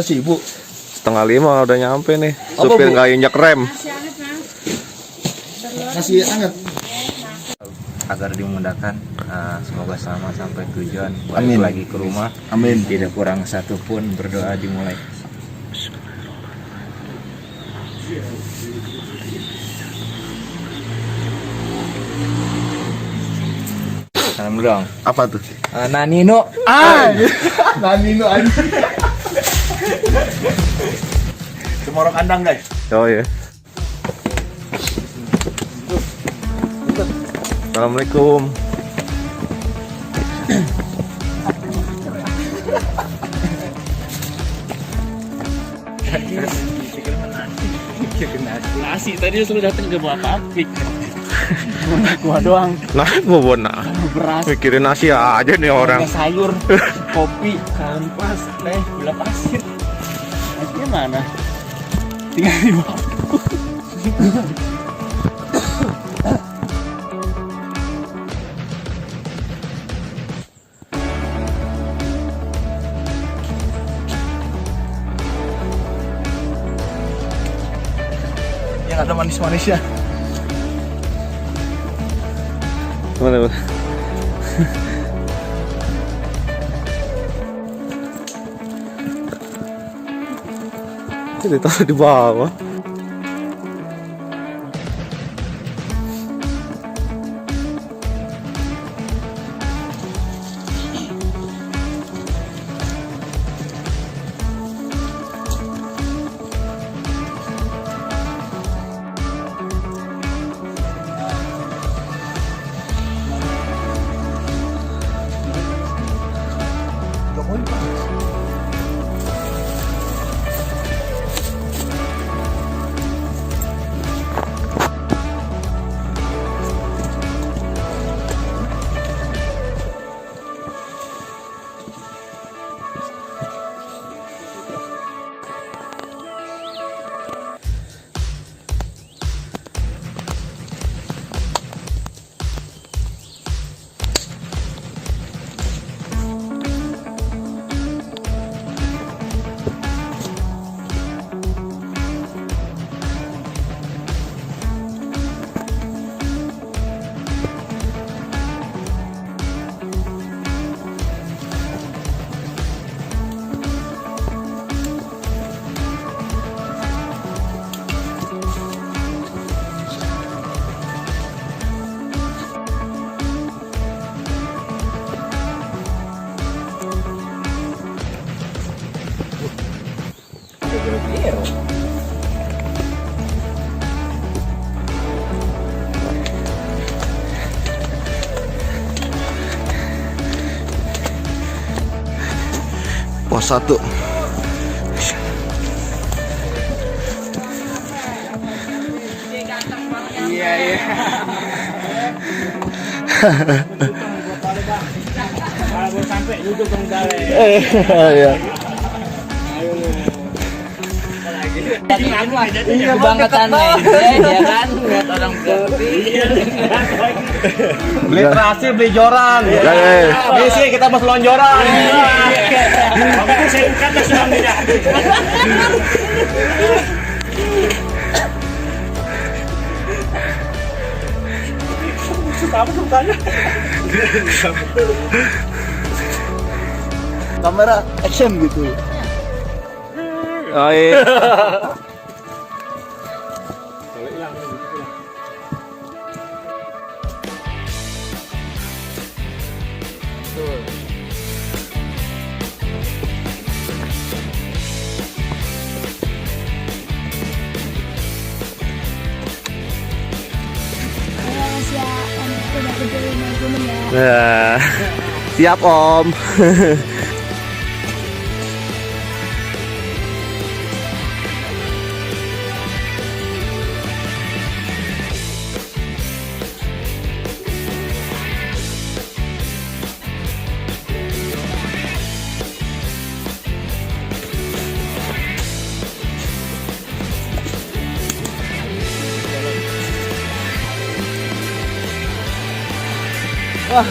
Sibuk. 4:30 udah nyampe nih. Supir nggak injak rem. Nasi anget. Agar dimudahkan, semoga selamat sampai tujuan. Amin. Balik lagi ke rumah. Amin. Tidak kurang satu pun, berdoa dimulai. Salam dong. Apa tuh? Nanino. Nanino aja. Semorok kandang guys. Oh ya. Assalamualaikum. Nasi tadi sudah datang ke bawa pabrik. Gua doang. Nah, mau bona. Beras, Mikirin nasi aja nih orang. sayur, kopi, kampas, teh, gula pasir. Nasinya mana? Tinggal di bawah. Yang ada manis-manisnya. Mana? Itu ditaruh di bawah. Pos 1. Iya. Kalau sampai duduk dong dale. Iya. Kebangetan ya kan, lihat orang kopi. Beli terasi, beli joran. Misi kita mau selonjoran. Saya kata suaminya. Apa ceritanya? Kamera action gitu. Oh iya. Nah, siap Om. Wah,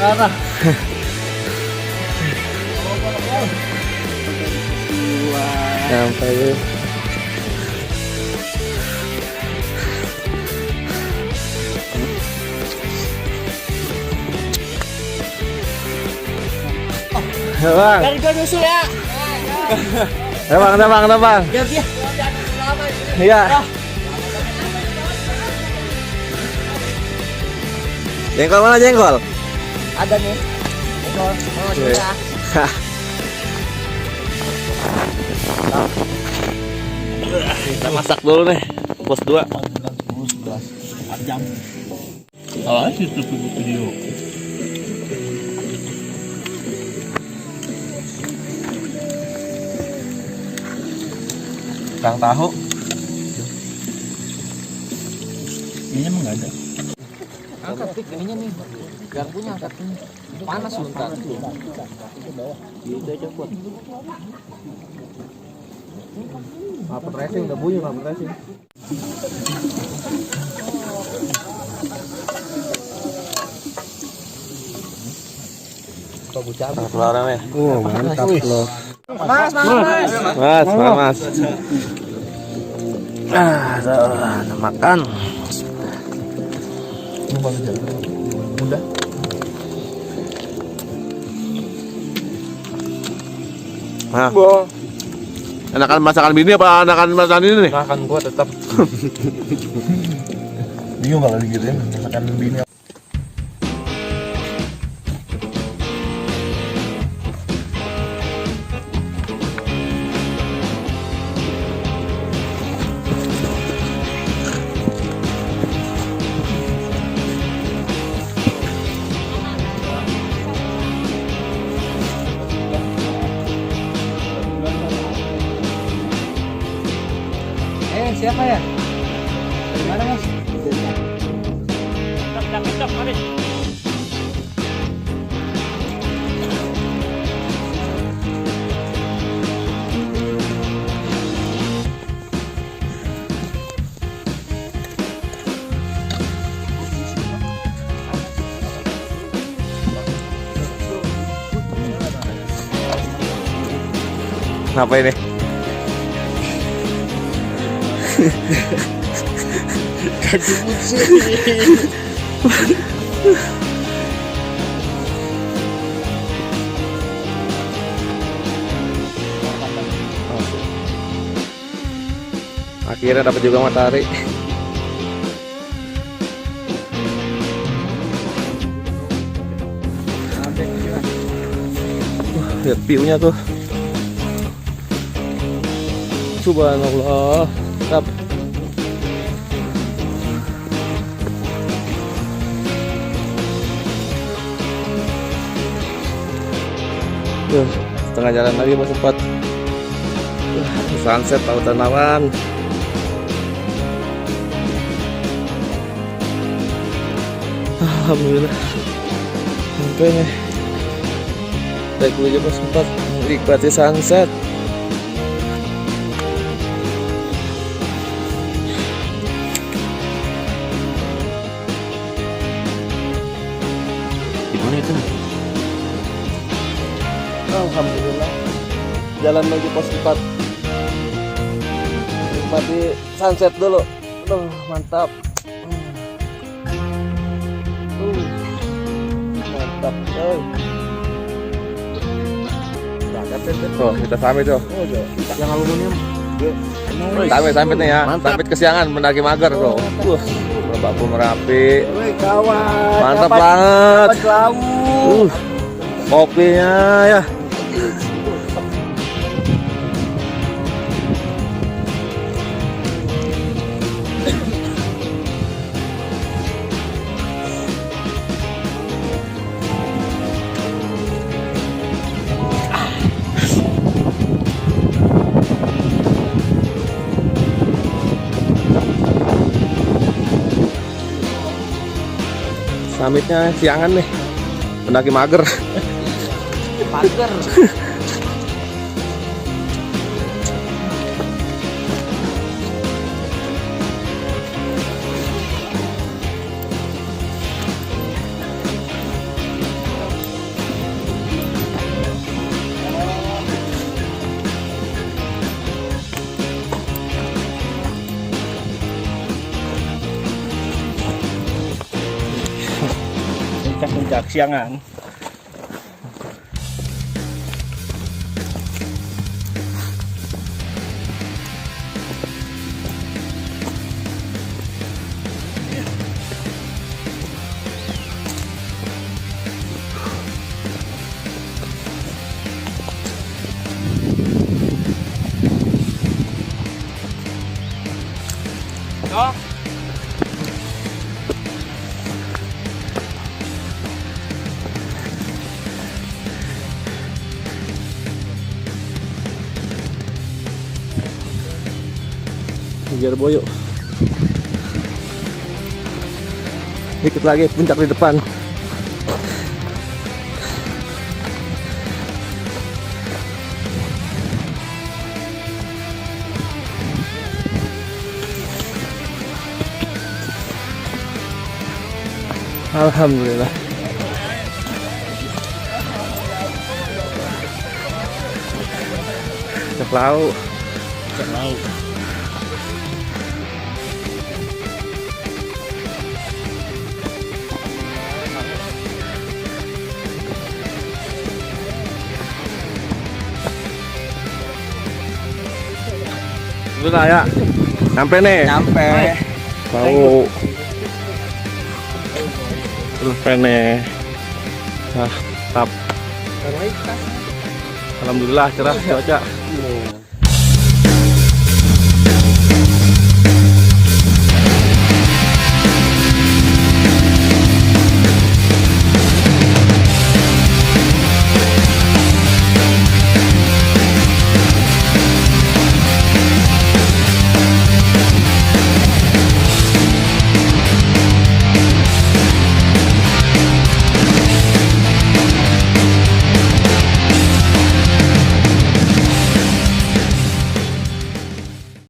parah. Nyampe ya. Ya bang. Dari gua nyusul ya. Ya bang, bang. Iya. Jengkol mana jengkol? Ada nih. Oh, sudah. Kita masak dulu nih, pos 2. Jam. Oh, itu video. Kang tahu. Ini emang nggak ada. Angkat pik ininya nih. Garpunya angkat ini. Panas bentar. Udah cepet. Apa racing udah bunyi, apa racing? Keluarannya. Mantap loh. Mas. Ada makan. Udah. Nah. Enakan masakan bini apa enakan masakan ini nih? Makan gua tetap. Bingung kalau digituin masakan bini. Siapa ya? Dari mana mas? Cak, mari. Apa ini? Kaki putih. Akhirnya dapat juga matahari. Lihat view-nya tuh. Subhanallah. Mantap. Tuh, setengah jalan lagi masih sempat. Sunset lautan awan. Alhamdulillah. Sampai nih. Baik dulu juga sempat menikmati sunset. Gimana itu? Alhamdulillah. Jalan menuju pos 4. Nikmati sunset dulu. Aduh, mantap. Mantap, coy. Tuh, kita sampai tuh. Yang aluminium. Sampai nih ya. Sampai kesiangan mendaki mager tuh. Bapak Merapi. Kawan. Mantap banget. Laut. Kopinya ya. Summitnya siangan nih, mendaki mager. Pager. udah kesiangan. Kejar boyo. Dikit lagi puncak di depan. Alhamdulillah. Cek laut. Cek laut. Udah ya. Sampai nih. Nyampe. Mau. Sampai nih. Nah, tap. Alhamdulillah cerah cuaca.